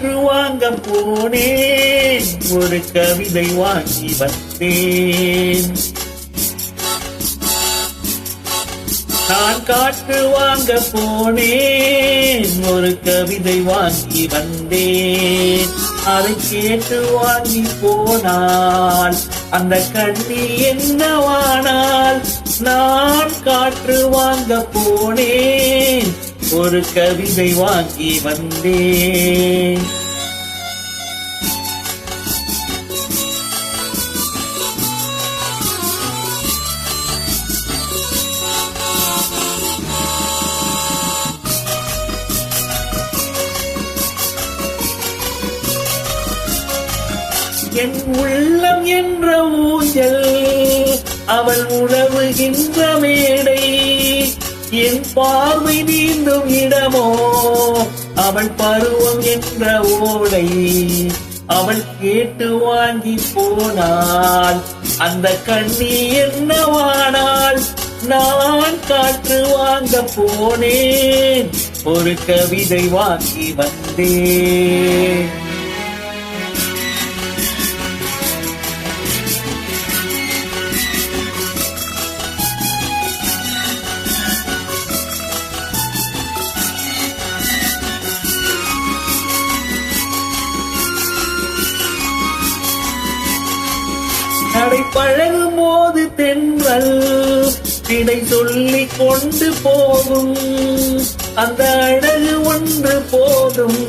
காற்று வாங்க போனேன், ஒரு கவிதை வாங்கி வந்தேன். நான் காற்று வாங்க போனேன், ஒரு கவிதை வாங்கி வந்தேன். அதை கேட்டு வாங்கி போனால் அந்த கண்ணி என்னவானால்? நான் காற்று வாங்க போனேன், ஒரு கவிதை வாங்கி வந்தேன். என் உள்ளம் என்ற ஊஞ்சல், அவள் உழவுகின்ற மேடை. என் பார்வை நீந்தும் இடமோ, அவள் பருவம் என்ற ஓடை. அவள் கேட்டு வாங்கி போனால் அந்த கண்ணி என்னவானால்? நான் காற்று வாங்க போனேன், ஒரு கவிதை வாங்கி வந்தேன். நடை பழகும் போது தென்றல் இடை சொல்லி கொண்டு போகும். அந்த அழகு ஒன்று போதும்,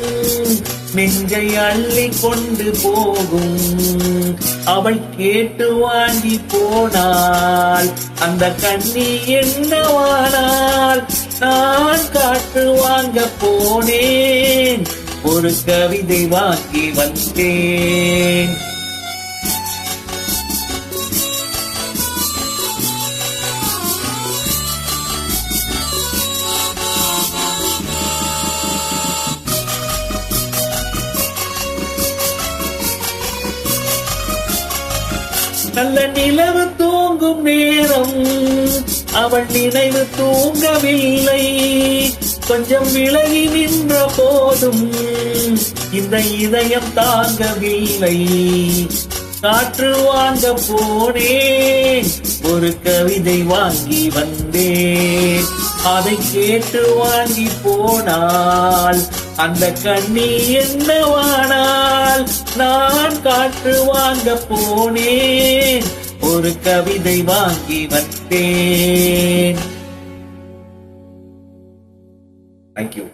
நெஞ்சை அள்ளி கொண்டு போகும். அவள் கேட்டு வாங்கி போனால் அந்த கண்ணி என்னவானால்? நான் காற்று வாங்க போனேன், ஒரு கவிதை வாங்கி வந்தேன். நல்ல நிலவு தூங்கும் நேரம் அவள் நினைவு தூங்கவில்லை. கொஞ்சம் விலகி நின்ற போதும் இந்த இதயம் தாங்கவில்லை. காற்று வாங்க போனேன், ஒரு கவிதை வாங்கி வந்தேன். அதை கேட்டு வாங்கி போனால் அந்த கண்ணி என்னவானால்? நான் காற்று வாங்க போனேன், ஒரு கவிதை வாங்கி வந்தேன். Thank you.